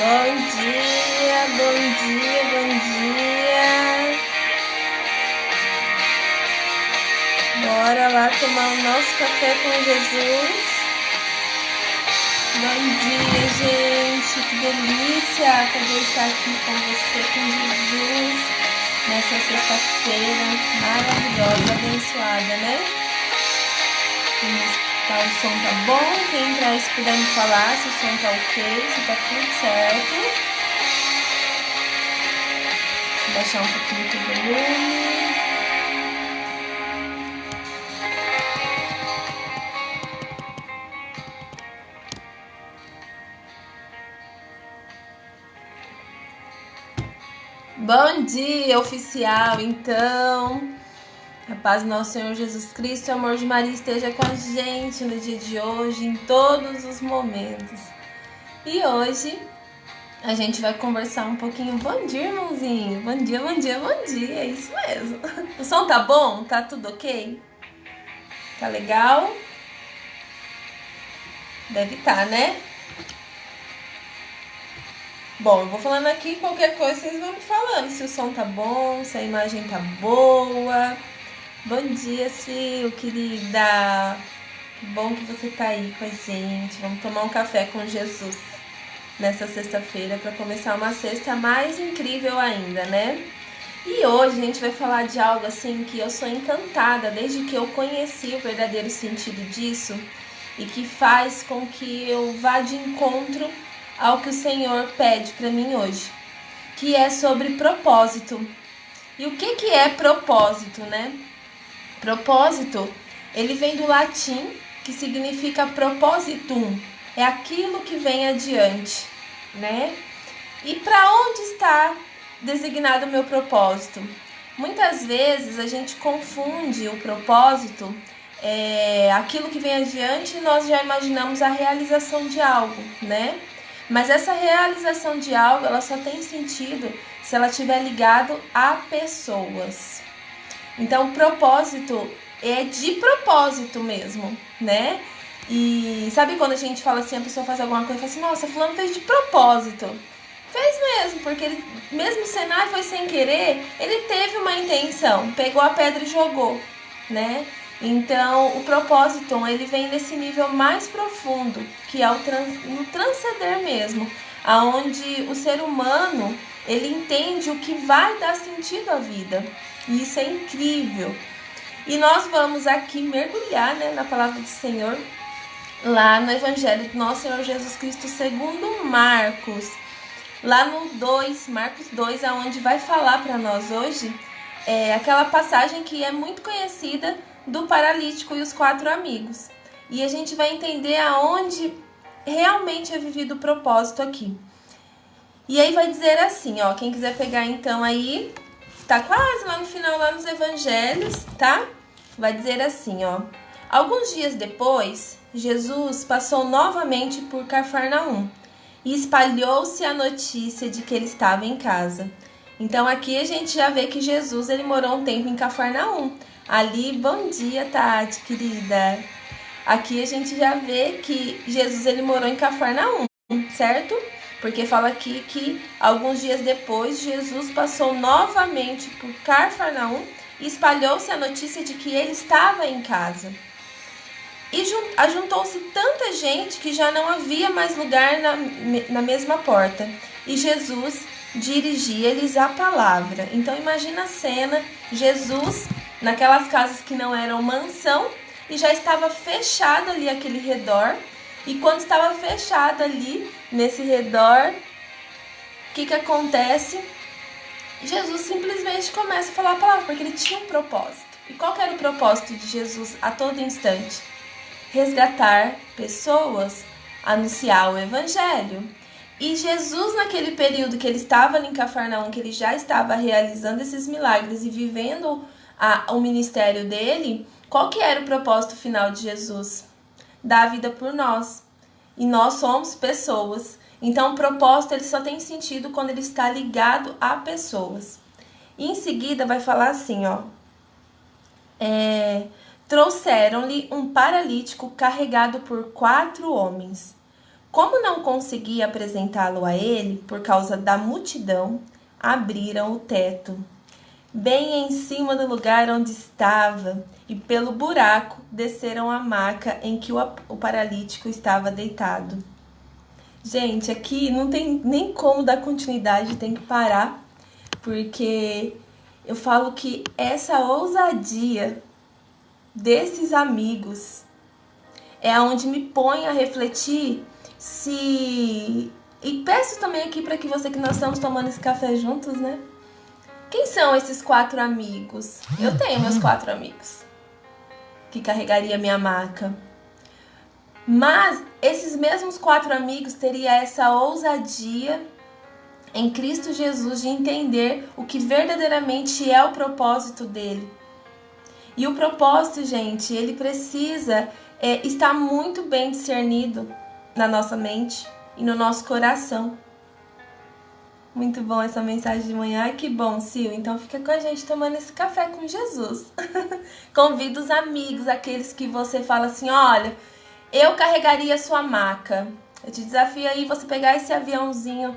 Bom dia, bom dia, bom dia. Bora lá tomar o nosso café com Jesus. Bom dia, gente. Que delícia poder estar aqui com você, com Jesus, nessa sexta-feira maravilhosa, abençoada, né? O som tá bom? Quem entrar se puder me falar se o som tá ok, se tá tudo certo. Vou baixar um pouquinho o volume. Bom dia, oficial, então. A paz do nosso Senhor Jesus Cristo e o amor de Maria esteja com a gente no dia de hoje, em todos os momentos. E hoje a gente vai conversar um pouquinho. Bom dia, irmãozinho. Bom dia, bom dia, bom dia. É isso mesmo. O som tá bom? Tá tudo ok? Tá legal? Deve estar, né? Bom, eu vou falando aqui, qualquer coisa vocês vão me falando. Se o som tá bom, se a imagem tá boa. Bom dia, Sil, querida. Que bom que você tá aí com a gente. Vamos tomar um café com Jesus nessa sexta-feira para começar uma sexta mais incrível ainda, né? E hoje a gente vai falar de algo assim que eu sou encantada desde que eu conheci o verdadeiro sentido disso e que faz com que eu vá de encontro ao que o Senhor pede para mim hoje, que é sobre propósito. E o que é propósito, né? Propósito, ele vem do latim, que significa propositum, é aquilo que vem adiante, né? E para onde está designado o meu propósito? Muitas vezes a gente confunde o propósito, aquilo que vem adiante, e nós já imaginamos a realização de algo, né? Mas essa realização de algo, ela só tem sentido se ela estiver ligado a pessoas. Então, propósito é de propósito mesmo, né? E sabe quando a gente fala assim, a pessoa faz alguma coisa e fala assim, nossa, fulano fez de propósito. Fez mesmo, porque ele, mesmo sendo, foi sem querer, ele teve uma intenção, pegou a pedra e jogou, né? Então, o propósito, ele vem nesse nível mais profundo, que é no transcender mesmo, aonde o ser humano, ele entende o que vai dar sentido à vida. E isso é incrível. E nós vamos aqui mergulhar, né, na palavra do Senhor, lá no Evangelho do nosso Senhor Jesus Cristo segundo Marcos. Lá no 2, Marcos 2, aonde vai falar para nós hoje aquela passagem que é muito conhecida do paralítico e os 4 amigos. E a gente vai entender aonde realmente é vivido o propósito aqui. E aí vai dizer assim, ó, quem quiser pegar então aí, tá quase lá no final, lá nos evangelhos, tá? Vai dizer assim, ó. Alguns dias depois, Jesus passou novamente por Cafarnaum e espalhou-se a notícia de que ele estava em casa. Então aqui a gente já vê que Jesus, ele morou um tempo em Cafarnaum. Ali, bom dia, Tati, querida. Aqui a gente já vê que Jesus, ele morou em Cafarnaum, certo? Porque fala aqui que alguns dias depois, Jesus passou novamente por Cafarnaum e espalhou-se a notícia de que ele estava em casa. E ajuntou-se tanta gente que já não havia mais lugar na mesma porta. E Jesus dirigia-lhes a palavra. Então imagina a cena, Jesus naquelas casas que não eram mansão e já estava fechado ali aquele redor. E quando estava fechado ali, nesse redor, o que acontece? Jesus simplesmente começa a falar a palavra, porque ele tinha um propósito. E qual que era o propósito de Jesus a todo instante? Resgatar pessoas, anunciar o evangelho. E Jesus, naquele período que ele estava ali em Cafarnaum, que ele já estava realizando esses milagres e vivendo o ministério dele, qual que era o propósito final de Jesus? Dar a vida por nós. E nós somos pessoas. Então o propósito, ele só tem sentido quando ele está ligado a pessoas. E em seguida vai falar assim, ó. Trouxeram-lhe um paralítico carregado por 4 homens. Como não conseguia apresentá-lo a ele por causa da multidão, abriram o teto, bem em cima do lugar onde estava, e pelo buraco desceram a maca em que o paralítico estava deitado. Gente, aqui não tem nem como dar continuidade, tem que parar, porque eu falo que essa ousadia desses amigos é onde me põe a refletir se... E peço também aqui para que nós estamos tomando esse café juntos, né? Quem são esses 4 amigos? Eu tenho meus 4 amigos que carregaria minha maca. Mas esses mesmos 4 amigos teriam essa ousadia em Cristo Jesus de entender o que verdadeiramente é o propósito dele. E o propósito, gente, ele precisa estar muito bem discernido na nossa mente e no nosso coração. Muito bom essa mensagem de manhã. Ai, que bom, Sil. Então fica com a gente tomando esse café com Jesus. Convida os amigos, aqueles que você fala assim, olha, eu carregaria a sua maca. Eu te desafio aí você pegar esse aviãozinho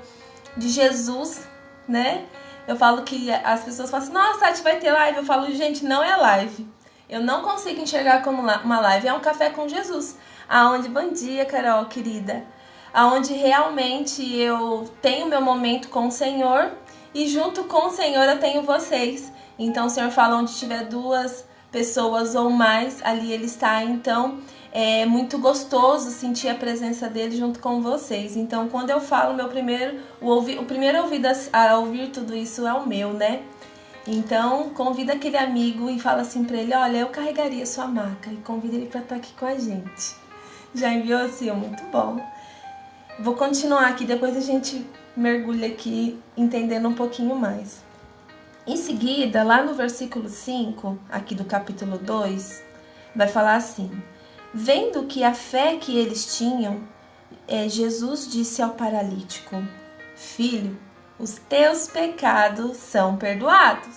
de Jesus, né? Eu falo que as pessoas falam assim, nossa, Tati, vai ter live. Eu falo, gente, não é live. Eu não consigo enxergar como uma live. É um café com Jesus. Aonde, bom dia, Carol, querida. Aonde realmente eu tenho meu momento com o Senhor e junto com o Senhor eu tenho vocês. Então o Senhor fala onde tiver 2 pessoas ou mais, ali Ele está. Então é muito gostoso sentir a presença dele junto com vocês. Então quando eu falo, o primeiro ouvido a ouvir tudo isso é o meu, né? Então convida aquele amigo e fala assim pra ele, olha, eu carregaria sua maca, e convida ele para estar aqui com a gente. Já enviou assim? Muito bom. Vou continuar aqui, depois a gente mergulha aqui entendendo um pouquinho mais. Em seguida, lá no versículo 5, aqui do capítulo 2, vai falar assim: vendo que a fé que eles tinham, Jesus disse ao paralítico, filho, os teus pecados são perdoados.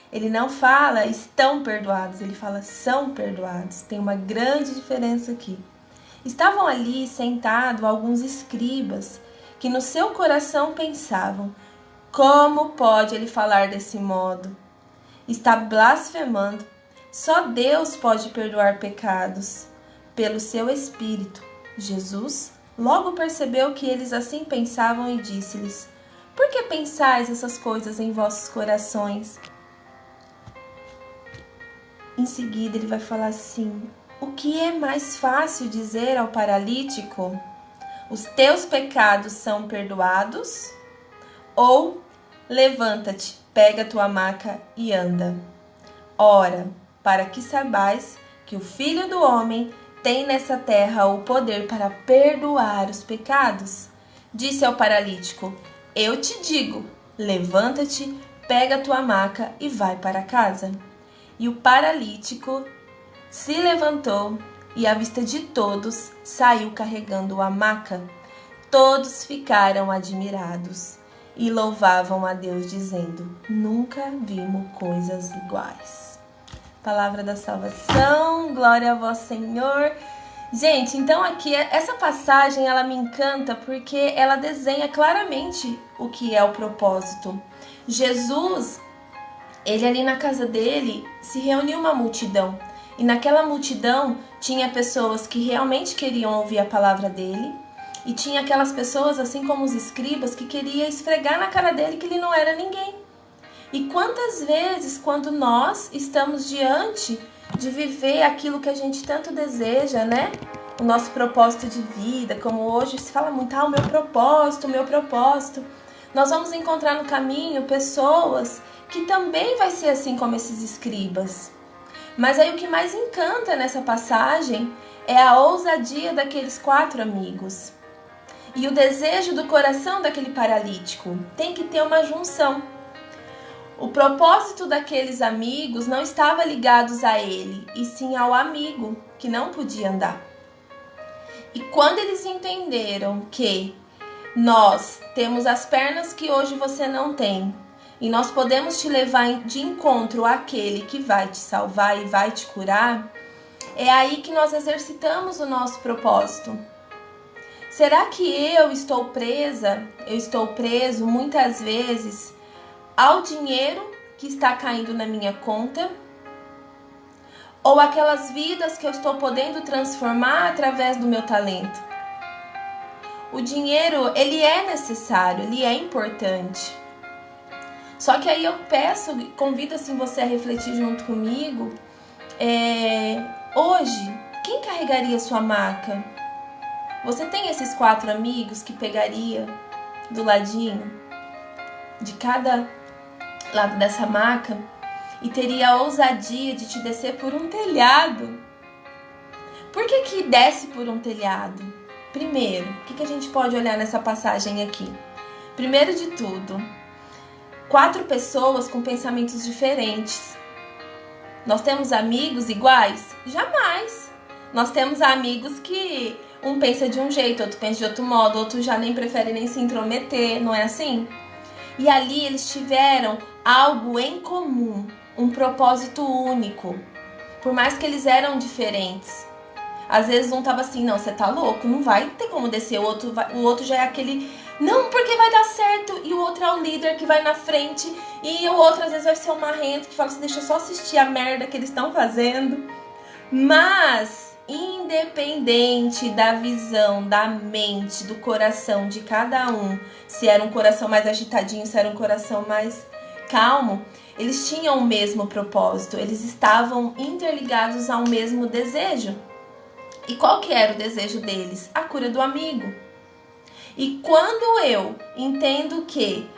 Ele não fala estão perdoados, ele fala são perdoados. Tem uma grande diferença aqui. Estavam ali sentados alguns escribas que no seu coração pensavam, como pode ele falar desse modo? Está blasfemando. Só Deus pode perdoar pecados. Pelo seu Espírito. Jesus logo percebeu que eles assim pensavam e disse-lhes, por que pensais essas coisas em vossos corações? Em seguida ele vai falar assim, o que é mais fácil dizer ao paralítico? Os teus pecados são perdoados? Ou levanta-te, pega tua maca e anda. Ora, para que saibais que o Filho do Homem tem nessa terra o poder para perdoar os pecados, disse ao paralítico, eu te digo, levanta-te, pega tua maca e vai para casa. E o paralítico se levantou e, à vista de todos, saiu carregando a maca. Todos ficaram admirados e louvavam a Deus, dizendo, nunca vimos coisas iguais. Palavra da salvação, glória a vós, Senhor. Gente, então aqui, essa passagem, ela me encanta porque ela desenha claramente o que é o propósito. Jesus, ele ali na casa dele, se reuniu uma multidão. E naquela multidão tinha pessoas que realmente queriam ouvir a palavra dele. E tinha aquelas pessoas, assim como os escribas, que queriam esfregar na cara dele que ele não era ninguém. E quantas vezes, quando nós estamos diante de viver aquilo que a gente tanto deseja, né? O nosso propósito de vida, como hoje se fala muito, o meu propósito, nós vamos encontrar no caminho pessoas que também vai ser assim como esses escribas. Mas aí o que mais encanta nessa passagem é a ousadia daqueles 4 amigos. E o desejo do coração daquele paralítico tem que ter uma junção. O propósito daqueles amigos não estava ligado a ele, e sim ao amigo, que não podia andar. E quando eles entenderam que nós temos as pernas que hoje você não tem, e nós podemos te levar de encontro àquele que vai te salvar e vai te curar, é aí que nós exercitamos o nosso propósito. Será que eu estou preso muitas vezes ao dinheiro que está caindo na minha conta? Ou aquelas vidas que eu estou podendo transformar através do meu talento? O dinheiro, ele é necessário, ele é importante. Só que aí eu convido assim você a refletir junto comigo. Hoje, quem carregaria sua maca? Você tem esses 4 amigos que pegaria do ladinho de cada lado dessa maca e teria a ousadia de te descer por um telhado? Por que desce por um telhado? Primeiro, o que a gente pode olhar nessa passagem aqui? Primeiro de tudo, 4 pessoas com pensamentos diferentes. Nós temos amigos iguais? Jamais! Nós temos amigos que um pensa de um jeito, outro pensa de outro modo, outro já nem prefere nem se intrometer, não é assim? E ali eles tiveram algo em comum, um propósito único, por mais que eles eram diferentes. Às vezes um tava assim, não, você tá louco, não vai ter como descer, o outro já é aquele, não, porque vai dar certo, e o outro é o líder que vai na frente, e o outro às vezes vai ser o marrento que fala assim, deixa eu só assistir a merda que eles estão fazendo. Mas, independente da visão, da mente, do coração de cada um, se era um coração mais agitadinho, se era um coração mais calmo, eles tinham o mesmo propósito, eles estavam interligados ao mesmo desejo. E qual que era o desejo deles? A cura do amigo. E quando eu entendo que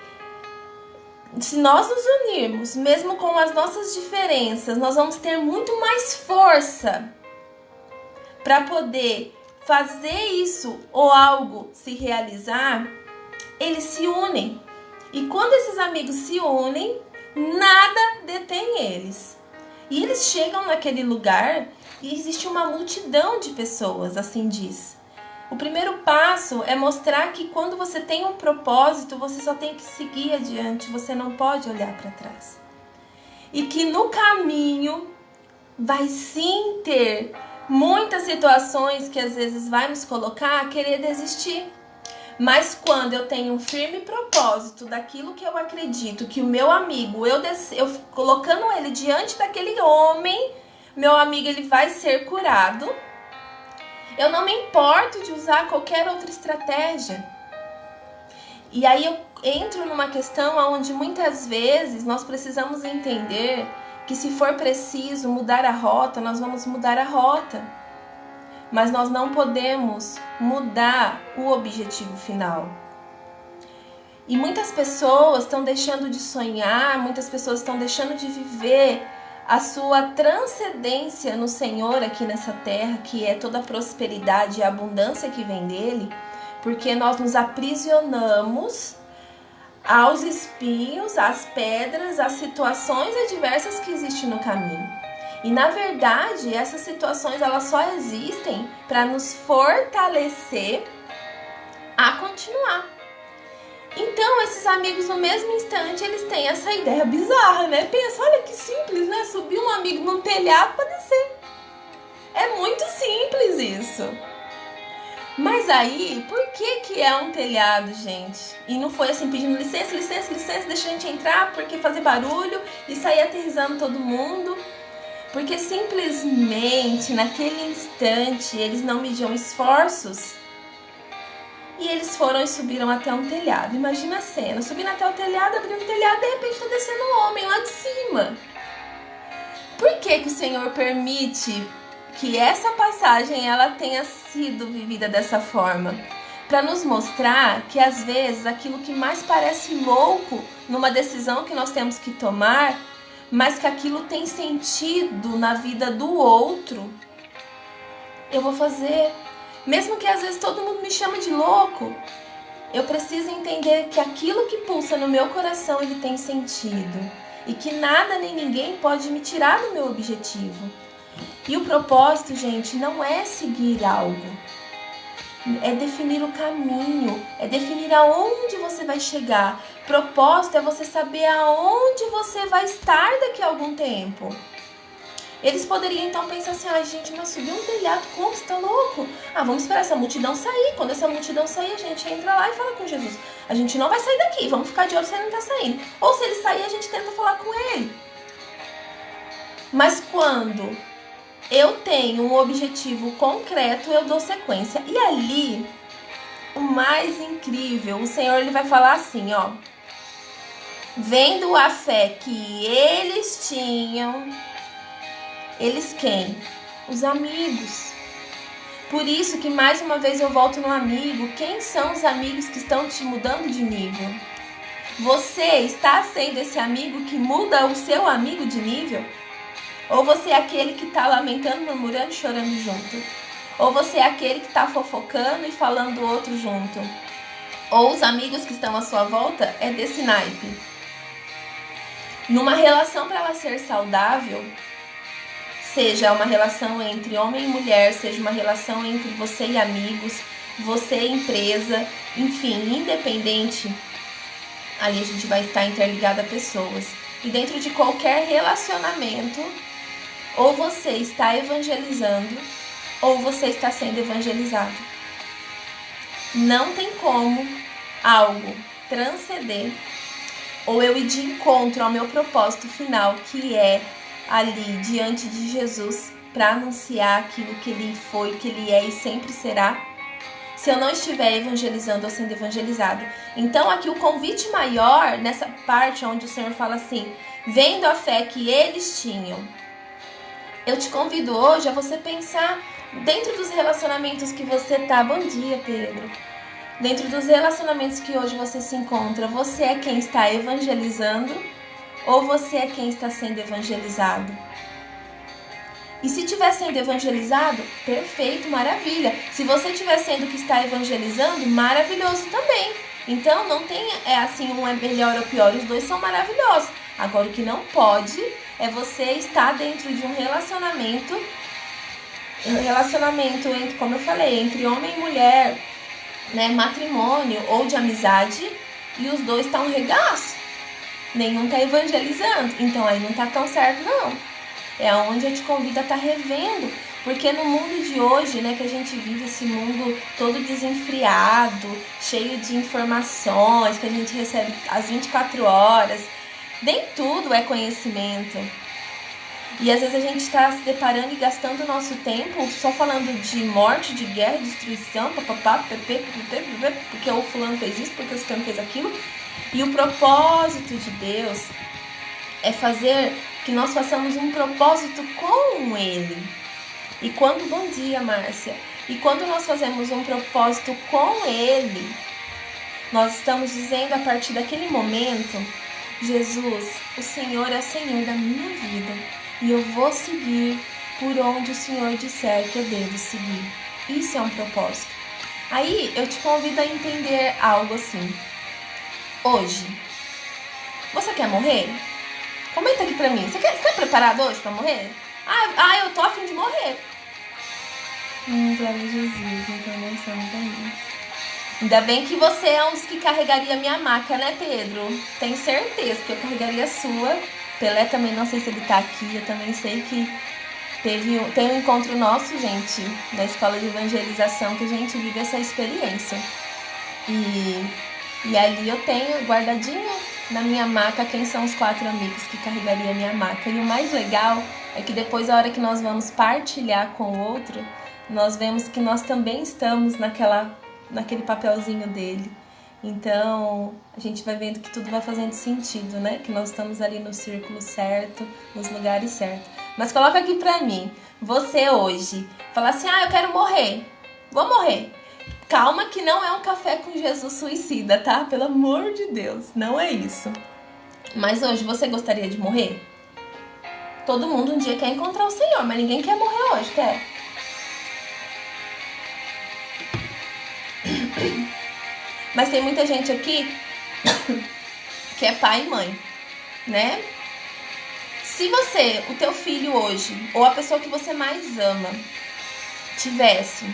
se nós nos unirmos, mesmo com as nossas diferenças, nós vamos ter muito mais força para poder fazer isso ou algo se realizar, eles se unem. E quando esses amigos se unem, nada detém eles. E eles chegam naquele lugar e existe uma multidão de pessoas, assim diz. O primeiro passo é mostrar que quando você tem um propósito, você só tem que seguir adiante, você não pode olhar para trás. E que no caminho vai sim ter muitas situações que às vezes vai nos colocar a querer desistir. Mas quando eu tenho um firme propósito daquilo que eu acredito, que o meu amigo, eu colocando ele diante daquele homem, meu amigo ele vai ser curado, eu não me importo de usar qualquer outra estratégia. E aí eu entro numa questão onde muitas vezes nós precisamos entender que se for preciso mudar a rota, nós vamos mudar a rota. Mas nós não podemos mudar o objetivo final. E muitas pessoas estão deixando de sonhar, muitas pessoas estão deixando de viver a sua transcendência no Senhor aqui nessa terra, que é toda a prosperidade e a abundância que vem dele, porque nós nos aprisionamos aos espinhos, às pedras, às situações adversas que existem no caminho. E na verdade, essas situações elas só existem para nos fortalecer a continuar. Então, esses amigos no mesmo instante, eles têm essa ideia bizarra, né? Pensa, olha que simples, né? Subir um amigo num telhado para descer. É muito simples isso. Mas aí, por que é um telhado, gente? E não foi assim pedindo licença, licença, licença, deixa a gente entrar, porque fazer barulho e sair aterrissando todo mundo. Porque simplesmente, naquele instante, eles não mediam esforços. E eles foram e subiram até um telhado. Imagina a cena, subindo até o telhado, abrindo o telhado, de repente está descendo um homem lá de cima. Por que o Senhor permite que essa passagem ela tenha sido vivida dessa forma? Para nos mostrar que às vezes aquilo que mais parece louco numa decisão que nós temos que tomar, mas que aquilo tem sentido na vida do outro, eu vou fazer. Mesmo que às vezes todo mundo me chame de louco, eu preciso entender que aquilo que pulsa no meu coração, ele tem sentido. E que nada nem ninguém pode me tirar do meu objetivo. E o propósito, gente, não é seguir algo. É definir o caminho, é definir aonde você vai chegar. Propósito é você saber aonde você vai estar daqui a algum tempo. Eles poderiam então pensar assim, ai gente, mas subiu um telhado, como você tá louco? Ah, vamos esperar essa multidão sair. Quando essa multidão sair, a gente entra lá e fala com Jesus. A gente não vai sair daqui, vamos ficar de olho se ele não tá saindo. Ou se ele sair, a gente tenta falar com ele. Mas quando eu tenho um objetivo concreto, eu dou sequência. E ali, o mais incrível, o Senhor ele vai falar assim, ó. Vendo a fé que eles tinham, eles quem? Os amigos. Por isso que mais uma vez eu volto no amigo. Quem são os amigos que estão te mudando de nível? Você está sendo esse amigo que muda o seu amigo de nível? Ou você é aquele que está lamentando, murmurando, chorando junto? Ou você é aquele que está fofocando e falando o outro junto? Ou os amigos que estão à sua volta é desse naipe? Numa relação, para ela ser saudável, seja uma relação entre homem e mulher, seja uma relação entre você e amigos, você e empresa, enfim, independente, ali a gente vai estar interligado a pessoas. E dentro de qualquer relacionamento, ou você está evangelizando, ou você está sendo evangelizado. Não tem como algo transcender, ou eu ir de encontro ao meu propósito final, que é ali diante de Jesus, para anunciar aquilo que ele foi, que ele é e sempre será, se eu não estiver evangelizando ou sendo evangelizado. Então aqui o convite maior, nessa parte onde o Senhor fala assim, vendo a fé que eles tinham, eu te convido hoje a você pensar dentro dos relacionamentos que você tá. Bom dia, Pedro. Dentro dos relacionamentos que hoje você se encontra, você é quem está evangelizando ou você é quem está sendo evangelizado? E se estiver sendo evangelizado, perfeito, maravilha. Se você estiver sendo que está evangelizando, maravilhoso também. Então não tem assim um é melhor ou pior, os dois são maravilhosos. Agora o que não pode é você estar dentro de um relacionamento entre, como eu falei, entre homem e mulher, né, matrimônio ou de amizade, e os dois estão um regaço. Nenhum tá evangelizando, então aí não tá tão certo não. É onde eu te convido a estar revendo, porque no mundo de hoje, né, que a gente vive esse mundo todo desenfreado, cheio de informações que a gente recebe às 24 horas, nem tudo é conhecimento. E às vezes a gente está se deparando e gastando o nosso tempo só falando de morte, de guerra, destruição, papapá, porque o fulano fez isso, porque o fulano fez aquilo. E o propósito de Deus é fazer que nós façamos um propósito com Ele. E quando, bom dia, Márcia, e quando nós fazemos um propósito com Ele, nós estamos dizendo a partir daquele momento, Jesus, o Senhor é o Senhor da minha vida. E eu vou seguir por onde o Senhor disser que eu devo seguir. Isso é um propósito. Aí eu te convido a entender algo assim. Hoje, você quer morrer? Comenta aqui pra mim. Você tá preparado hoje pra morrer? Eu tô a fim de morrer. Glória a Jesus, então não somos amigos. Ainda bem que você é um dos que carregaria minha maca, né, Pedro? Tenho certeza que eu carregaria a sua. Pelé também, não sei se ele tá aqui, eu também sei que tem um encontro nosso, gente, da escola de evangelização, que a gente vive essa experiência. E ali eu tenho guardadinho na minha maca quem são os 4 amigos que carregaria a minha maca. E o mais legal é que depois, a hora que nós vamos partilhar com o outro, nós vemos que nós também estamos naquele papelzinho dele. Então, a gente vai vendo que tudo vai fazendo sentido, né? Que nós estamos ali no círculo certo, nos lugares certos. Mas coloca aqui pra mim, você hoje, fala assim, eu quero morrer, vou morrer. Calma que não é um café com Jesus suicida, tá? Pelo amor de Deus, não é isso. Mas hoje, você gostaria de morrer? Todo mundo um dia quer encontrar o Senhor, mas ninguém quer morrer hoje, quer? Mas tem muita gente aqui que é pai e mãe, né? Se você, o teu filho hoje, ou a pessoa que você mais ama, tivesse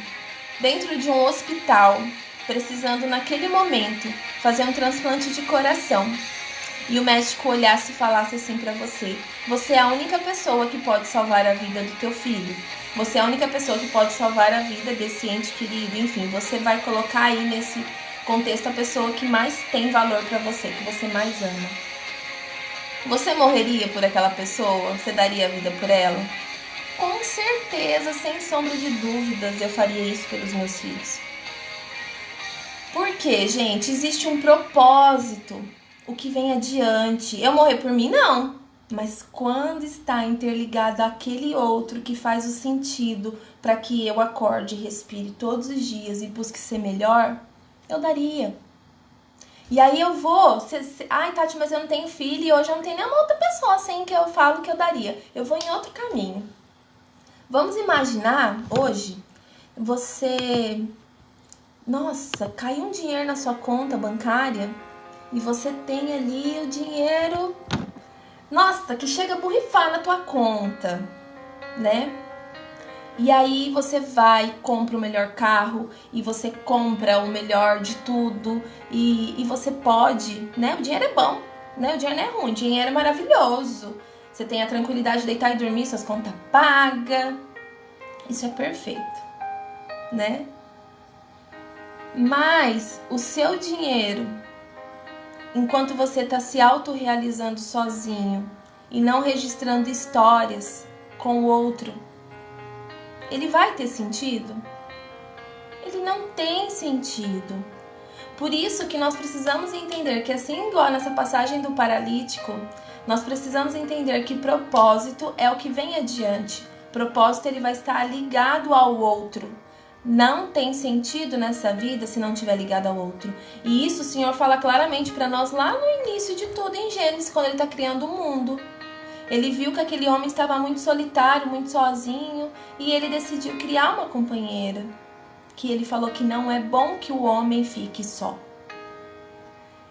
dentro de um hospital, precisando naquele momento fazer um transplante de coração, e o médico olhasse e falasse assim pra você: você é a única pessoa que pode salvar a vida do teu filho. Você é a única pessoa que pode salvar a vida desse ente querido. Enfim, você vai colocar aí nesse contexto a pessoa que mais tem valor pra você, que você mais ama. Você morreria por aquela pessoa? Você daria a vida por ela? Com certeza, sem sombra de dúvidas, eu faria isso pelos meus filhos. Por quê, gente? Existe um propósito. O que vem adiante. Eu morrer por mim, não. Mas quando está interligado àquele outro que faz o sentido para que eu acorde e respire todos os dias e busque ser melhor, eu daria. E aí eu vou... Ai, Tati, mas eu não tenho filho e hoje eu não tenho nenhuma outra pessoa assim que eu falo que eu daria. Eu vou em outro caminho. Vamos imaginar, hoje, você... Nossa, caiu um dinheiro na sua conta bancária e você tem ali o dinheiro, nossa, que chega a borrifar na tua conta, né? E aí você vai, compra o melhor carro e você compra o melhor de tudo e você pode, né? O dinheiro é bom, né? O dinheiro não é ruim, o dinheiro é maravilhoso. Você tem a tranquilidade de deitar e dormir, suas contas pagas. Isso é perfeito, né? Mas o seu dinheiro, enquanto você está se autorrealizando sozinho e não registrando histórias com o outro, ele vai ter sentido? Ele não tem sentido. Por isso que nós precisamos entender que, assim igual nessa passagem do paralítico, nós precisamos entender que propósito é o que vem adiante. Propósito, ele vai estar ligado ao outro. Não tem sentido nessa vida se não estiver ligado ao outro. E isso o Senhor fala claramente para nós lá no início de tudo, em Gênesis, quando ele está criando o mundo. Ele viu que aquele homem estava muito solitário, muito sozinho, e ele decidiu criar uma companheira. Que ele falou que não é bom que o homem fique só.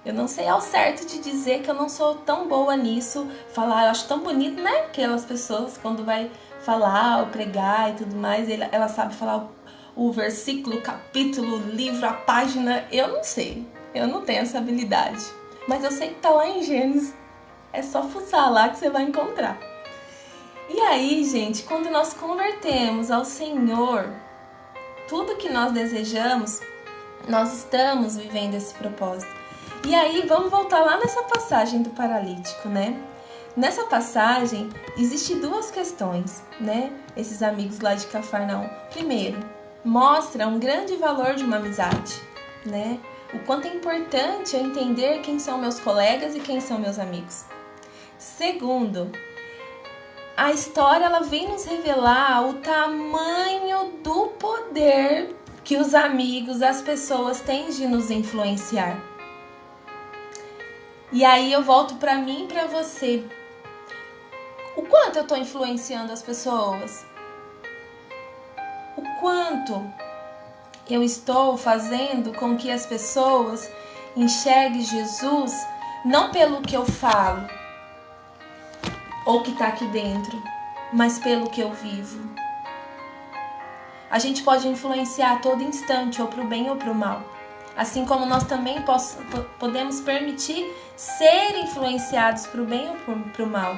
Eu não sei ao certo de dizer que eu não sou tão boa nisso. Falar, eu acho tão bonito, né? Aquelas pessoas, quando vai falar ou pregar e tudo mais, ela sabe falar o versículo, o capítulo, o livro, a página. Eu não sei. Eu não tenho essa habilidade. Mas eu sei que tá lá em Gênesis. É só fuçar lá que você vai encontrar. E aí, gente, quando nós convertemos ao Senhor, tudo que nós desejamos, nós estamos vivendo esse propósito. E aí, vamos voltar lá nessa passagem do paralítico, né? Nessa passagem, existem duas questões, né? Esses amigos lá de Cafarnaum. Primeiro, mostra um grande valor de uma amizade, né? O quanto é importante eu entender quem são meus colegas e quem são meus amigos. Segundo, a história ela vem nos revelar o tamanho do poder que os amigos, as pessoas têm de nos influenciar. E aí eu volto para mim e para você. O quanto eu estou influenciando as pessoas? O quanto eu estou fazendo com que as pessoas enxerguem Jesus não pelo que eu falo ou que está aqui dentro, mas pelo que eu vivo. A gente pode influenciar a todo instante, ou para o bem ou para o mal. Assim como nós também podemos permitir ser influenciados para o bem ou para o mal.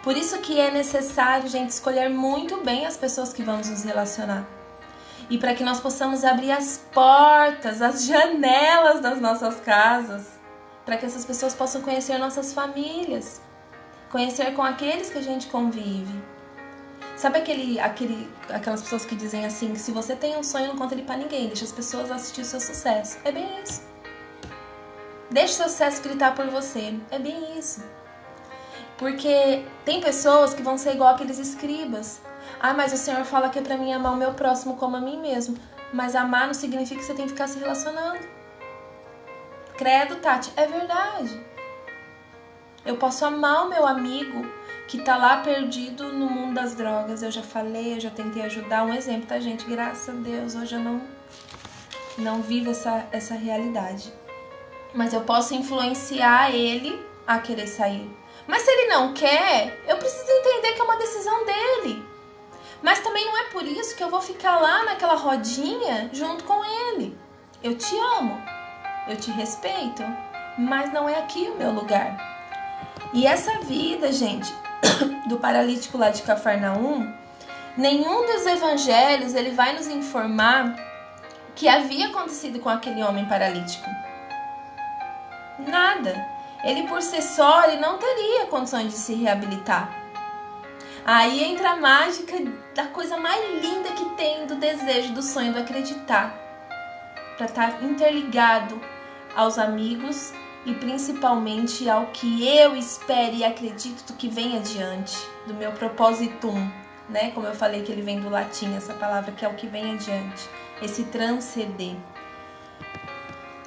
Por isso que é necessário, gente, escolher muito bem as pessoas que vamos nos relacionar. E para que nós possamos abrir as portas, as janelas das nossas casas, para que essas pessoas possam conhecer nossas famílias, conhecer com aqueles que a gente convive. Sabe aquelas pessoas que dizem assim, que se você tem um sonho, não conta ele pra ninguém, deixa as pessoas assistir o seu sucesso. É bem isso. Deixa o seu sucesso gritar por você. É bem isso. Porque tem pessoas que vão ser igual aqueles escribas. Ah, mas o Senhor fala que é pra mim amar o meu próximo como a mim mesmo. Mas amar não significa que você tem que ficar se relacionando. Credo, Tati, é verdade. Eu posso amar o meu amigo que tá lá perdido no mundo das drogas. Eu já falei, eu já tentei ajudar. Um exemplo, tá, gente? Graças a Deus, hoje eu não vivo essa realidade. Mas eu posso influenciar ele a querer sair. Mas se ele não quer, eu preciso entender que é uma decisão dele. Mas também não é por isso que eu vou ficar lá naquela rodinha junto com ele. Eu te amo, eu te respeito, mas não é aqui o meu lugar. E essa vida, gente, do paralítico lá de Cafarnaum, nenhum dos evangelhos ele vai nos informar o que havia acontecido com aquele homem paralítico. Nada. Ele por si só, ele não teria condições de se reabilitar. Aí entra a mágica da coisa mais linda que tem, do desejo, do sonho, do acreditar. Para estar interligado aos amigos e principalmente ao que eu espero e acredito do que vem adiante, do meu propositum, né? Como eu falei que ele vem do latim, essa palavra que é o que vem adiante, esse transcender.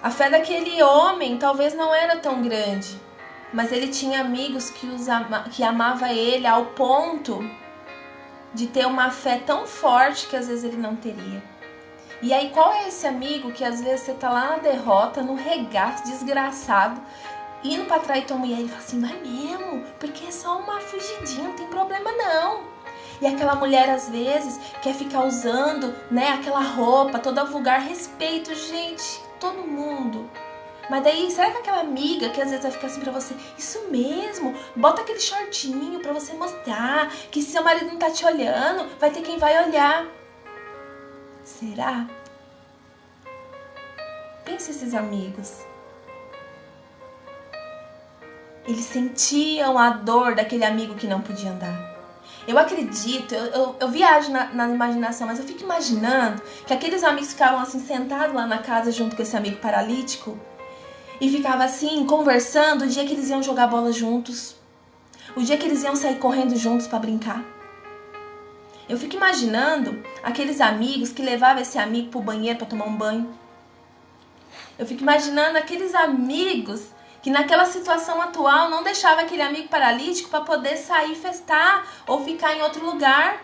A fé daquele homem talvez não era tão grande, mas ele tinha amigos que amavam ele ao ponto de ter uma fé tão forte que às vezes ele não teria. E aí qual é esse amigo que às vezes você tá lá na derrota, no regaço, desgraçado, indo pra trás tua mulher e fala assim, vai mesmo, porque é só uma fugidinha, não tem problema não. E aquela mulher às vezes quer ficar usando, né, aquela roupa toda vulgar, respeito, gente, todo mundo. Mas daí, será que aquela amiga que às vezes vai ficar assim pra você, isso mesmo, bota aquele shortinho pra você mostrar que se seu marido não tá te olhando, vai ter quem vai olhar. Será? Pense esses amigos. Eles sentiam a dor daquele amigo que não podia andar. Eu acredito, eu viajo na imaginação, mas eu fico imaginando que aqueles amigos ficavam assim sentados lá na casa junto com esse amigo paralítico e ficavam assim conversando o dia que eles iam jogar bola juntos, o dia que eles iam sair correndo juntos para brincar. Eu fico imaginando aqueles amigos que levavam esse amigo pro banheiro para tomar um banho. Eu fico imaginando aqueles amigos que naquela situação atual não deixava aquele amigo paralítico para poder sair festar ou ficar em outro lugar.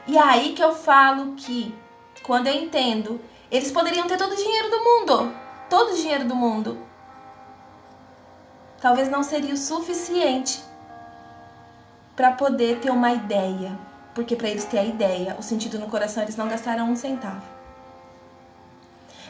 E aí que eu falo que, quando eu entendo, eles poderiam ter todo o dinheiro do mundo. Todo o dinheiro do mundo. Talvez não seria o suficiente para poder ter uma ideia. Porque para eles ter a ideia, o sentido no coração, eles não gastaram um centavo.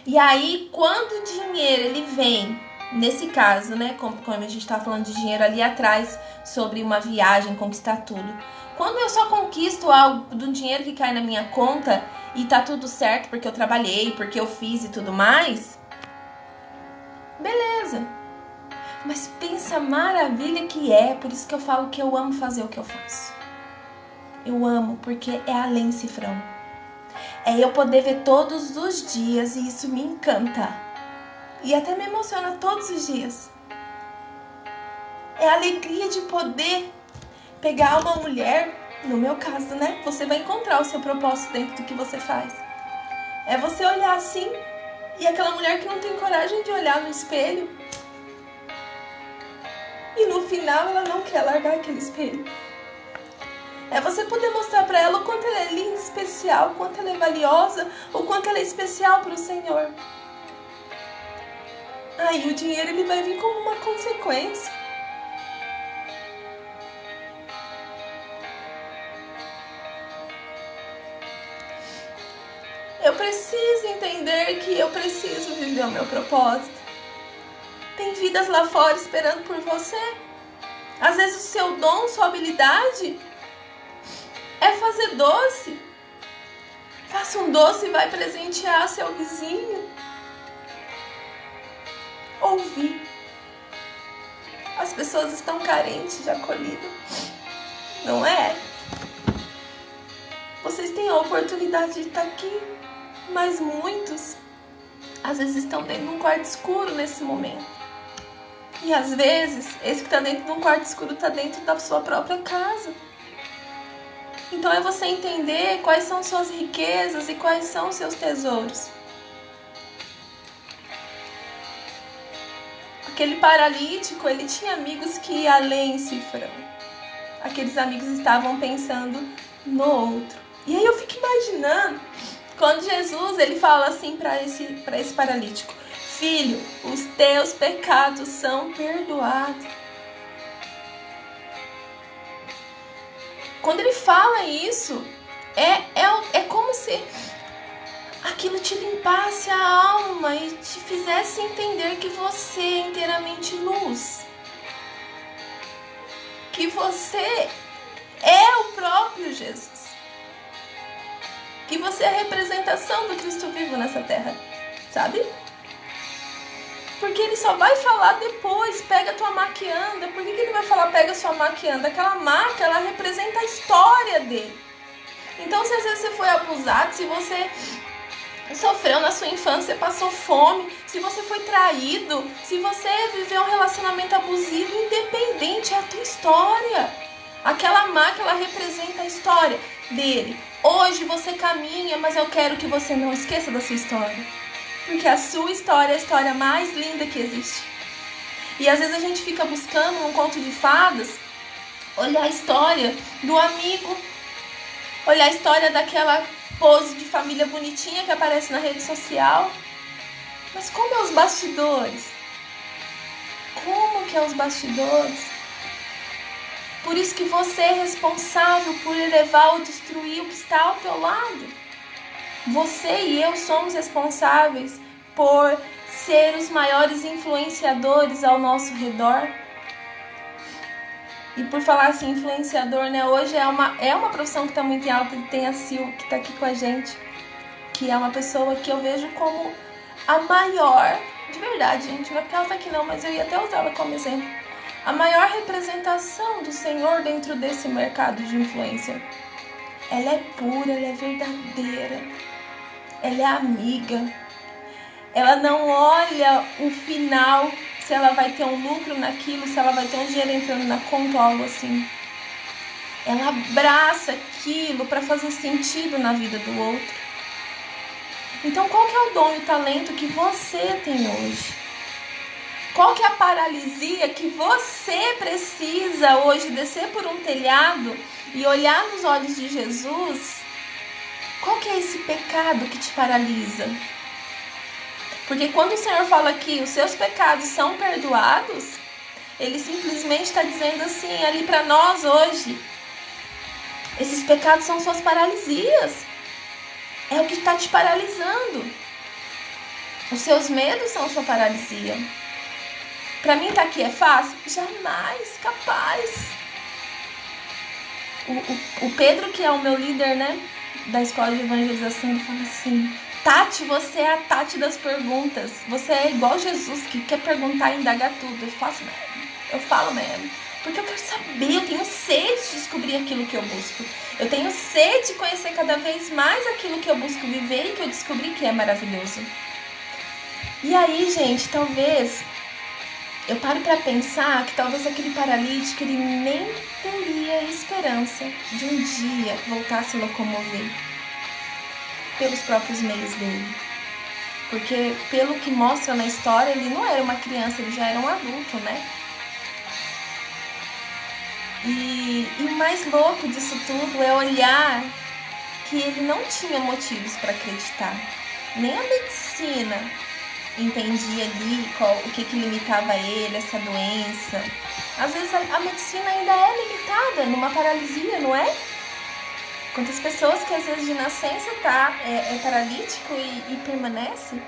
E aí, quando o dinheiro ele vem, nesse caso, né, como a gente estava falando de dinheiro ali atrás, sobre uma viagem, conquistar tudo. Quando eu só conquisto algo do dinheiro que cai na minha conta e tá tudo certo porque eu trabalhei, porque eu fiz e tudo mais, beleza. Mas pensa a maravilha que é, por isso que eu falo que eu amo fazer o que eu faço. Eu amo, porque é além cifrão. É eu poder ver todos os dias e isso me encanta. E até me emociona todos os dias. É a alegria de poder pegar uma mulher, no meu caso, né? Você vai encontrar o seu propósito dentro do que você faz. É você olhar assim e aquela mulher que não tem coragem de olhar no espelho. E no final ela não quer largar aquele espelho. É você poder mostrar pra ela o quanto ela é linda, especial, o quanto ela é valiosa, o quanto ela é especial pro Senhor. Aí o dinheiro ele vai vir como uma consequência. Eu preciso entender que eu preciso viver o meu propósito. Tem vidas lá fora esperando por você. Às vezes o seu dom, sua habilidade é fazer doce. Faça um doce e vai presentear seu vizinho. Ouvir. As pessoas estão carentes de acolhida. Não é? Vocês têm a oportunidade de estar aqui, mas muitos às vezes estão dentro de um quarto escuro nesse momento. E às vezes, esse que está dentro de um quarto escuro está dentro da sua própria casa. Então é você entender quais são suas riquezas e quais são seus tesouros. Aquele paralítico, ele tinha amigos que iam além cifrão. Aqueles amigos estavam pensando no outro. E aí eu fico imaginando, quando Jesus ele fala assim para esse paralítico: filho, os teus pecados são perdoados. Quando ele fala isso, é como se aquilo te limpasse a alma e te fizesse entender que você é inteiramente luz. que você é o próprio Jesus. Que você é a representação do Cristo vivo nessa terra, sabe? Porque ele só vai falar depois, pega tua maca e anda. Por que ele vai falar pega sua maca e anda? Aquela maca, ela representa a história dele. Então, se às vezes você foi abusado, se você sofreu na sua infância, passou fome, se você foi traído, se você viveu um relacionamento abusivo, independente, é a tua história. Aquela maca, ela representa a história dele. Hoje você caminha, mas eu quero que você não esqueça da sua história. Porque a sua história é a história mais linda que existe. E às vezes a gente fica buscando num conto de fadas, olhar a história do amigo, olhar a história daquela pose de família bonitinha que aparece na rede social. Mas como é os bastidores? Como que é os bastidores? Por isso que você é responsável por elevar ou destruir o que está ao teu lado. Você e eu somos responsáveis por ser os maiores influenciadores ao nosso redor. E por falar assim, influenciador, né? Hoje é uma profissão que está muito em alta. Tem a Sil, que está aqui com a gente, que é uma pessoa que eu vejo como a maior, de verdade, gente, não é porque ela está aqui não, mas eu ia até usá-la como exemplo, a maior representação do Senhor dentro desse mercado de influência. Ela é pura, ela é verdadeira, ela é amiga, ela não olha o final, se ela vai ter um lucro naquilo, se ela vai ter um dinheiro entrando na conta ou algo assim. Ela abraça aquilo para fazer sentido na vida do outro. Então qual que é o dom e o talento que você tem hoje? Qual que é a paralisia que você precisa hoje descer por um telhado e olhar nos olhos de Jesus? Qual que é esse pecado que te paralisa? Porque quando o Senhor fala que os seus pecados são perdoados, Ele simplesmente está dizendo assim, ali para nós hoje, esses pecados são suas paralisias. É o que está te paralisando. Os seus medos são sua paralisia. Para mim estar aqui é fácil? Jamais, capaz. O Pedro, que é o meu líder, né, da escola de evangelização, ele fala assim: Tati, você é a Tati das perguntas. Você é igual Jesus, que quer perguntar e indagar tudo. Eu faço mesmo. Eu falo mesmo. Porque eu quero saber, eu tenho sede de descobrir aquilo que eu busco. Eu tenho sede de conhecer cada vez mais aquilo que eu busco viver e que eu descobri que é maravilhoso. E aí, gente, talvez eu paro para pensar que talvez aquele paralítico, ele nem teria esperança de um dia voltar a se locomover pelos próprios meios dele. Porque pelo que mostra na história, ele não era uma criança, ele já era um adulto, né? E o mais louco disso tudo é olhar que ele não tinha motivos para acreditar. Nem a medicina entendia ali o que limitava ele, essa doença. Às vezes a medicina ainda é limitada numa paralisia, não é? Quantas pessoas que às vezes de nascença é paralítico e permanece?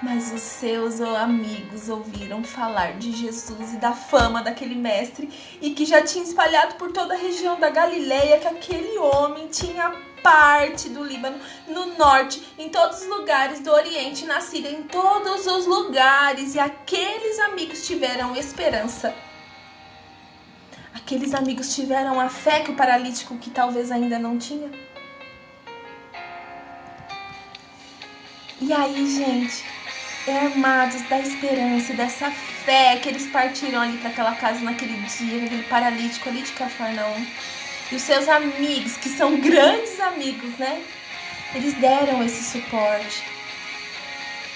Mas os seus amigos ouviram falar de Jesus e da fama daquele mestre e que já tinha espalhado por toda a região da Galileia que aquele homem tinha parte do Líbano, no norte, em todos os lugares do Oriente, nascido em todos os lugares, e aqueles amigos tiveram esperança. Aqueles amigos tiveram a fé que o paralítico que talvez ainda não tinha. E aí, gente, armados da esperança e dessa fé que eles partiram ali para aquela casa naquele dia, aquele paralítico ali de Cafarnaum. E os seus amigos, que são grandes amigos, né? Eles deram esse suporte.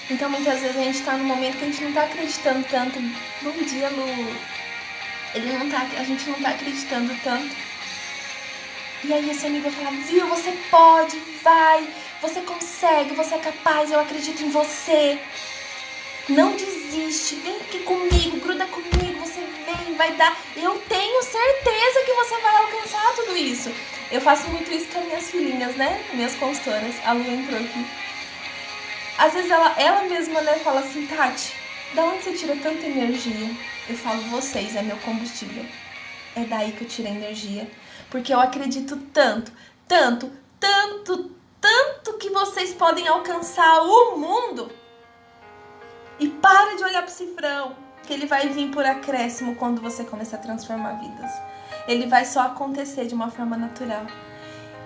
Então, muitas vezes a gente está num momento que a gente não está acreditando tanto. Bom dia, Lu. A gente não está acreditando tanto. E aí esse amigo vai falar: viu, você pode, vai, você consegue, você é capaz, eu acredito em você. Não desiste, vem aqui comigo, gruda comigo, você vem, vai dar. Eu tenho certeza que você vai alcançar tudo isso. Eu faço muito isso com as minhas filhinhas, né? Minhas consultoras. A Lu entrou aqui. Às vezes ela mesma, né, fala assim: Tati, da onde você tira tanta energia? Eu falo: vocês, é meu combustível. É daí que eu tiro a energia. Porque eu acredito tanto que vocês podem alcançar o mundo. E para de olhar pro cifrão, que ele vai vir por acréscimo quando você começar a transformar vidas. Ele vai só acontecer de uma forma natural.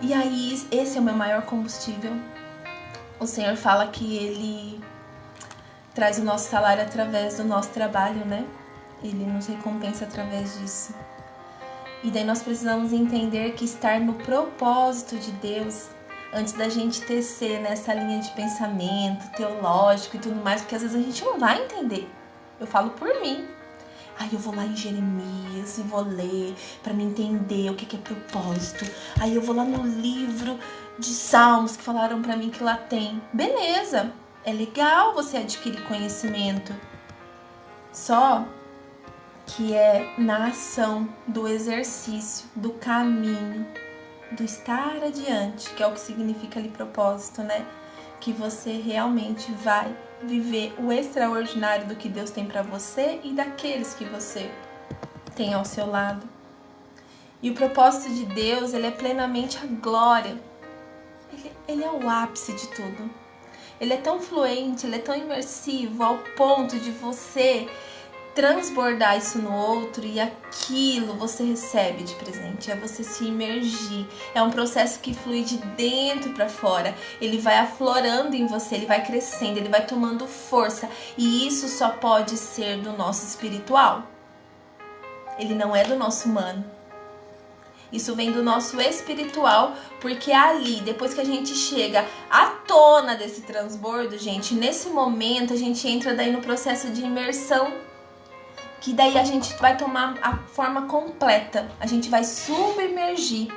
E aí, esse é o meu maior combustível. O Senhor fala que Ele traz o nosso salário através do nosso trabalho, né? Ele nos recompensa através disso. E daí nós precisamos entender que estar no propósito de Deus, antes da gente tecer nessa linha de pensamento teológico e tudo mais, porque às vezes a gente não vai entender. Eu falo por mim. Aí eu vou lá em Jeremias e vou ler para me entender o que é propósito. Aí eu vou lá no livro de Salmos que falaram para mim que lá tem. Beleza, é legal você adquirir conhecimento. Só que é na ação do exercício, do caminho, do estar adiante, que é o que significa ali propósito, né? Que você realmente vai viver o extraordinário do que Deus tem para você e daqueles que você tem ao seu lado. E o propósito de Deus, ele é plenamente a glória. Ele é o ápice de tudo. Ele é tão fluente, ele é tão imersivo ao ponto de você transbordar isso no outro e aquilo você recebe de presente, é você se imergir. É um processo que flui de dentro para fora. Ele vai aflorando em você, ele vai crescendo, ele vai tomando força. E isso só pode ser do nosso espiritual. Ele não é do nosso humano. Isso vem do nosso espiritual, porque ali, depois que a gente chega à tona desse transbordo, gente, nesse momento a gente entra daí no processo de imersão, que daí a gente vai tomar a forma completa, a gente vai submergir.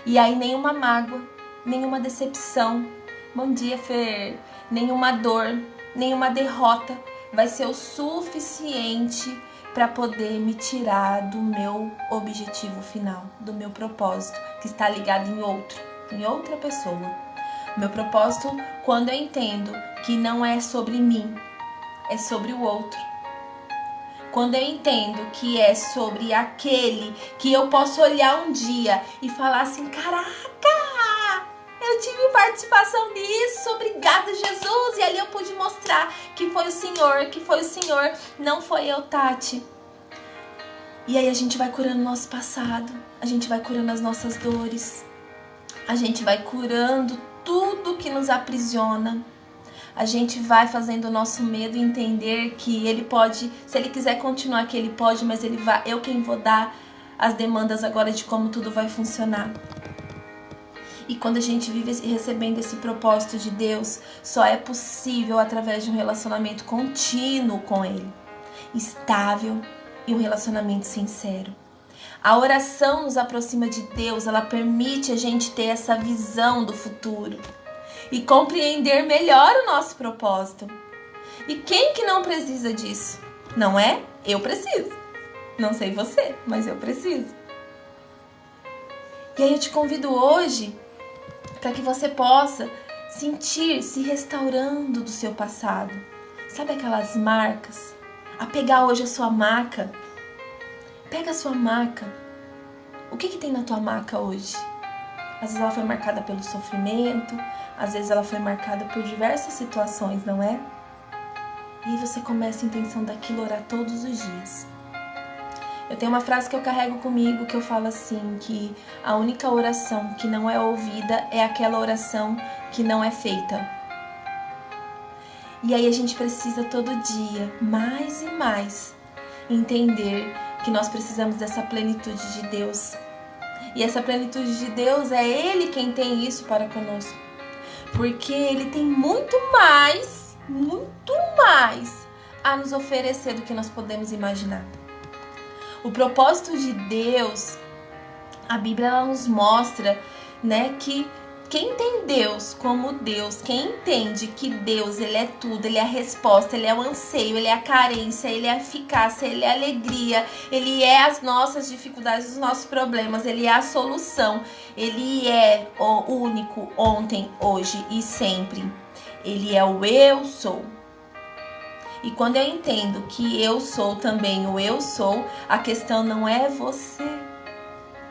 E aí nenhuma mágoa, nenhuma decepção, bom dia Fer, nenhuma dor, nenhuma derrota vai ser o suficiente para poder me tirar do meu objetivo final, do meu propósito, que está ligado em outra pessoa. O meu propósito, quando eu entendo que não é sobre mim, é sobre o outro. Quando eu entendo que é sobre aquele que eu posso olhar um dia e falar assim, caraca, eu tive participação nisso, obrigada Jesus. E ali eu pude mostrar que foi o Senhor, não foi eu, Tati. E aí a gente vai curando o nosso passado, a gente vai curando as nossas dores, a gente vai curando tudo que nos aprisiona. A gente vai fazendo o nosso medo entender que ele pode, se ele quiser continuar que ele pode, mas ele vai, eu quem vou dar as demandas agora de como tudo vai funcionar. E quando a gente vive recebendo esse propósito de Deus, só é possível através de um relacionamento contínuo com Ele, estável e um relacionamento sincero. A oração nos aproxima de Deus, ela permite a gente ter essa visão do futuro e compreender melhor o nosso propósito. E quem que não precisa disso? Não é? Eu preciso. Não sei você, mas eu preciso. E aí eu te convido hoje para que você possa sentir se restaurando do seu passado. Sabe aquelas marcas? A pegar hoje a sua maca. Pega a sua maca. O que tem na tua maca hoje? Às vezes ela foi marcada pelo sofrimento, às vezes ela foi marcada por diversas situações, não é? E aí você começa a intenção daquilo, orar todos os dias. Eu tenho uma frase que eu carrego comigo que eu falo assim, que a única oração que não é ouvida é aquela oração que não é feita. E aí a gente precisa todo dia, mais e mais, entender que nós precisamos dessa plenitude de Deus. E essa plenitude de Deus é Ele quem tem isso para conosco. Porque Ele tem muito mais a nos oferecer do que nós podemos imaginar. O propósito de Deus, a Bíblia ela nos mostra, né, que quem tem Deus como Deus, quem entende que Deus ele é tudo, ele é a resposta, ele é o anseio, ele é a carência, ele é a eficácia, ele é a alegria, ele é as nossas dificuldades, os nossos problemas, ele é a solução, ele é o único ontem, hoje e sempre. Ele é o eu sou. E quando eu entendo que eu sou também o eu sou, a questão não é você,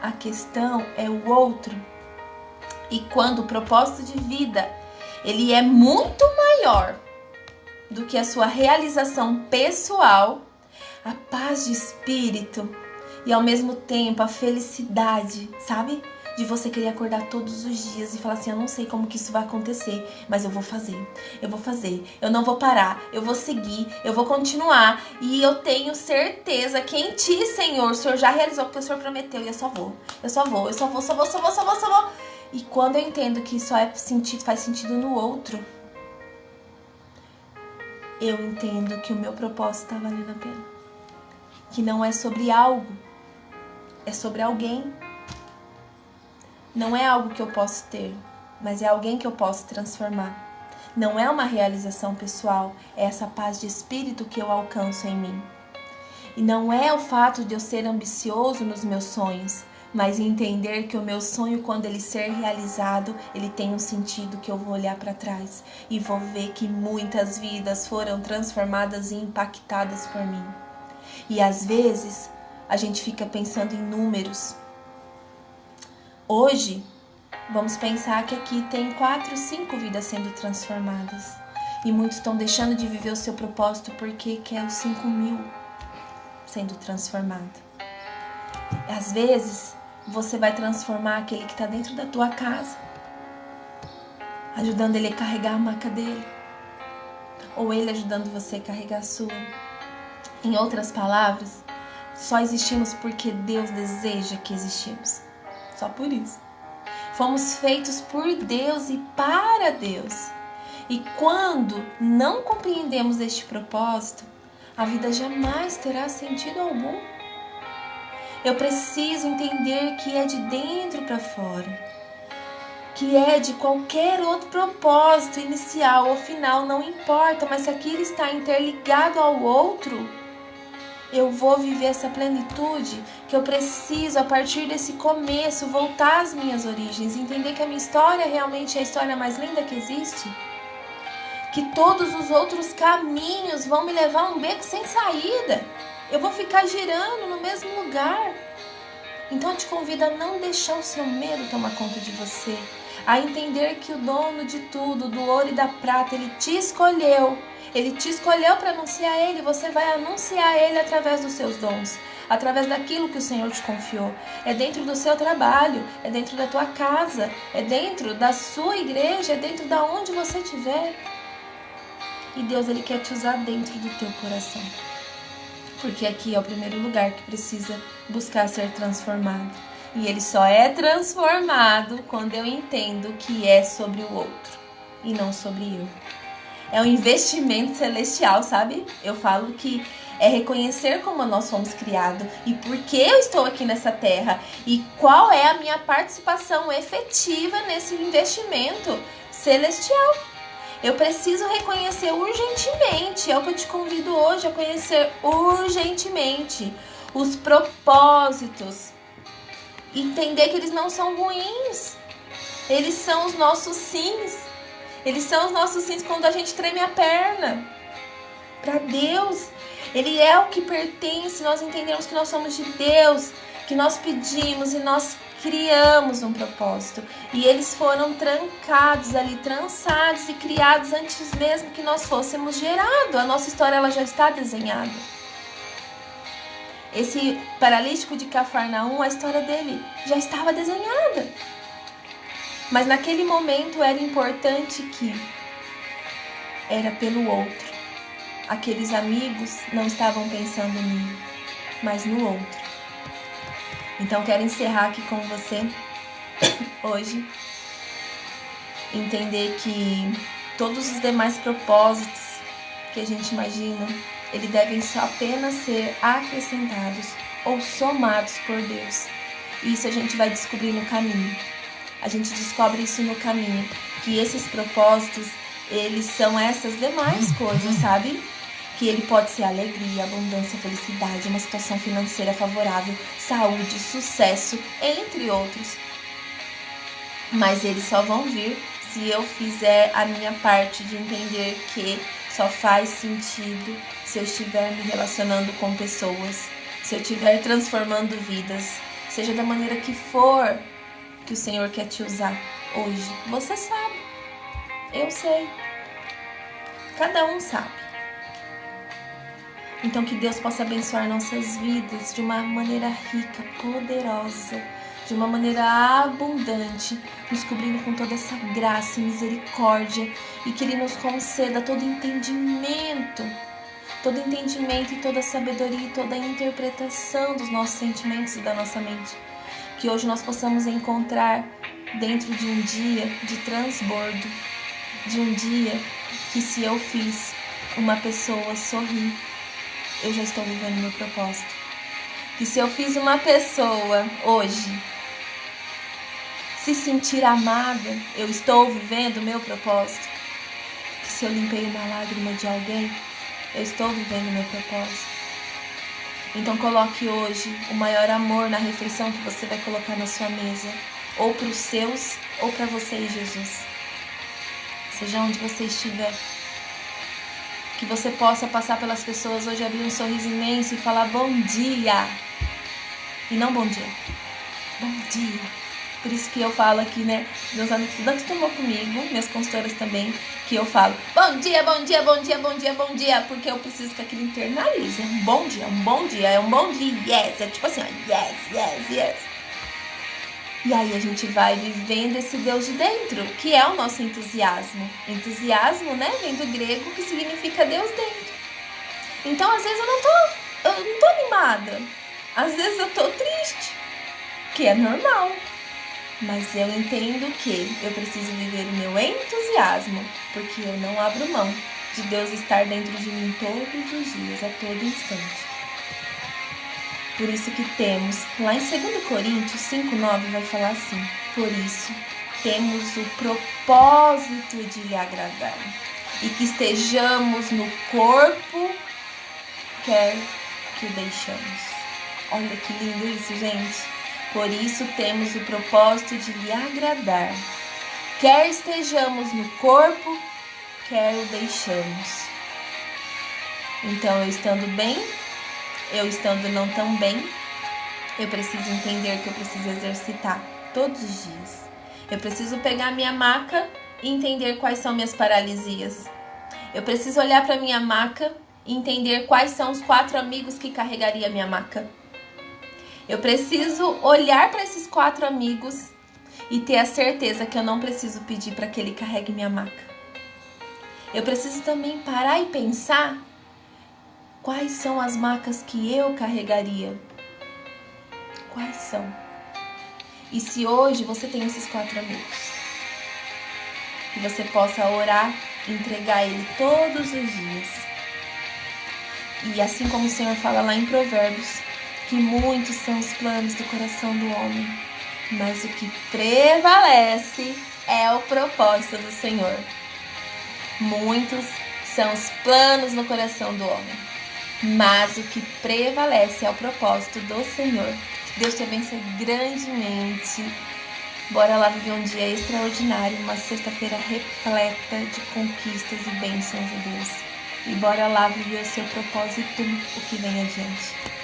a questão é o outro. E quando o propósito de vida, ele é muito maior do que a sua realização pessoal, a paz de espírito e ao mesmo tempo a felicidade, sabe? De você querer acordar todos os dias e falar assim, eu não sei como que isso vai acontecer, mas eu vou fazer, eu não vou parar, eu vou seguir, eu vou continuar e eu tenho certeza que em ti, Senhor, o Senhor já realizou o que o Senhor prometeu e eu só vou. E quando eu entendo que isso faz sentido no outro, eu entendo que o meu propósito está valendo a pena. Que não é sobre algo, é sobre alguém. Não é algo que eu posso ter, mas é alguém que eu posso transformar. Não é uma realização pessoal, é essa paz de espírito que eu alcanço em mim. E não é o fato de eu ser ambicioso nos meus sonhos, mas entender que o meu sonho, quando ele ser realizado, ele tem um sentido que eu vou olhar para trás e vou ver que muitas vidas foram transformadas e impactadas por mim. E às vezes a gente fica pensando em números. Hoje, vamos pensar que aqui tem 4, 5 vidas sendo transformadas. E muitos estão deixando de viver o seu propósito porque quer os 5.000 sendo transformado. Às vezes, você vai transformar aquele que está dentro da tua casa, ajudando ele a carregar a maca dele. Ou ele ajudando você a carregar a sua. Em outras palavras, só existimos porque Deus deseja que existimos. Só por isso. Fomos feitos por Deus e para Deus. E quando não compreendemos este propósito, a vida jamais terá sentido algum. Eu preciso entender que é de dentro para fora. Que é de qualquer outro propósito, inicial ou final, não importa. Mas se aquilo está interligado ao outro, eu vou viver essa plenitude que eu preciso, a partir desse começo, voltar às minhas origens, entender que a minha história realmente é a história mais linda que existe, que todos os outros caminhos vão me levar a um beco sem saída, eu vou ficar girando no mesmo lugar. Então eu te convido a não deixar o seu medo tomar conta de você, a entender que o dono de tudo, do ouro e da prata, ele te escolheu. Ele te escolheu para anunciar Ele, você vai anunciar Ele através dos seus dons, através daquilo que o Senhor te confiou. É dentro do seu trabalho, é dentro da tua casa, é dentro da sua igreja, é dentro da onde você estiver. E Deus, Ele quer te usar dentro do teu coração. Porque aqui é o primeiro lugar que precisa buscar ser transformado. E Ele só é transformado quando eu entendo que é sobre o outro e não sobre eu. É um investimento celestial, sabe? Eu falo que é reconhecer como nós fomos criados e por que eu estou aqui nessa terra e qual é a minha participação efetiva nesse investimento celestial. Eu preciso reconhecer urgentemente, é o que eu te convido hoje a conhecer urgentemente os propósitos. Entender que eles não são ruins, eles são os nossos sims. Eles são os nossos sims quando a gente treme a perna. Para Deus, Ele é o que pertence. Nós entendemos que nós somos de Deus, que nós pedimos e nós criamos um propósito. E eles foram trancados ali, trançados e criados antes mesmo que nós fôssemos gerados. A nossa história ela já está desenhada. Esse paralítico de Cafarnaum, a história dele já estava desenhada. Mas naquele momento era importante que era pelo outro. Aqueles amigos não estavam pensando em mim, mas no outro. Então quero encerrar aqui com você hoje. Entender que todos os demais propósitos que a gente imagina, eles devem só apenas ser acrescentados ou somados por Deus. E isso a gente vai descobrir no caminho. A gente descobre isso no caminho, que esses propósitos, eles são essas demais coisas, sabe? Que ele pode ser alegria, abundância, felicidade, uma situação financeira favorável, saúde, sucesso, entre outros. Mas eles só vão vir se eu fizer a minha parte de entender que só faz sentido se eu estiver me relacionando com pessoas, se eu estiver transformando vidas, seja da maneira que for que o Senhor quer te usar hoje. Você sabe, eu sei, cada um sabe. Então que Deus possa abençoar nossas vidas de uma maneira rica, poderosa, de uma maneira abundante, nos cobrindo com toda essa graça e misericórdia, e que Ele nos conceda todo entendimento e toda sabedoria e toda interpretação dos nossos sentimentos e da nossa mente. Que hoje nós possamos encontrar dentro de um dia de transbordo, de um dia que, se eu fiz uma pessoa sorrir, eu já estou vivendo meu propósito. Que se eu fiz uma pessoa hoje se sentir amada, eu estou vivendo meu propósito. Que se eu limpei uma lágrima de alguém, eu estou vivendo meu propósito. Então coloque hoje o maior amor na refeição que você vai colocar na sua mesa, ou para os seus, ou para você e Jesus. Seja onde você estiver. Que você possa passar pelas pessoas hoje, abrir um sorriso imenso e falar bom dia. E não bom dia. Bom dia. Por isso que eu falo aqui, né? Meus amigos tudo acostumou comigo, minhas consultoras também, que eu falo bom dia, bom dia, bom dia, bom dia, bom dia. Porque eu preciso que aquilo internalize. É um bom dia, é um bom dia, é um bom dia. Yes. É tipo assim, ó, yes, yes, yes. E aí a gente vai vivendo esse Deus de dentro, que é o nosso entusiasmo. Entusiasmo, né, vem do grego, que significa Deus dentro. Então, às vezes eu não tô animada. Às vezes eu tô triste, que é normal. Mas eu entendo que eu preciso viver o meu entusiasmo, porque eu não abro mão de Deus estar dentro de mim todos os dias, a todo instante. Por isso que temos, lá em 2 Coríntios 5:9 vai falar assim: por isso temos o propósito de lhe agradar, e que estejamos no corpo, quer que o deixamos. Olha que lindo isso, gente. Por isso temos o propósito de lhe agradar, quer estejamos no corpo, quer o deixamos. Então, eu estando bem, eu estando não tão bem, eu preciso entender que eu preciso exercitar todos os dias. Eu preciso pegar minha maca e entender quais são minhas paralisias. Eu preciso olhar para minha maca e entender quais são os 4 amigos que carregaria a minha maca. Eu preciso olhar para esses 4 amigos e ter a certeza que eu não preciso pedir para que ele carregue minha maca. Eu preciso também parar e pensar quais são as macas que eu carregaria. Quais são? E se hoje você tem esses 4 amigos, que você possa orar, entregar ele todos os dias. E assim como o Senhor fala lá em Provérbios, que muitos são os planos do coração do homem, mas o que prevalece é o propósito do Senhor. Muitos são os planos no coração do homem, mas o que prevalece é o propósito do Senhor. Deus te abençoe grandemente. Bora lá viver um dia extraordinário, uma sexta-feira repleta de conquistas e bênçãos de Deus. E bora lá viver o seu propósito, o que vem adiante.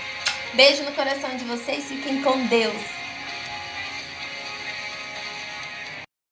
Beijo no coração de vocês, fiquem com Deus.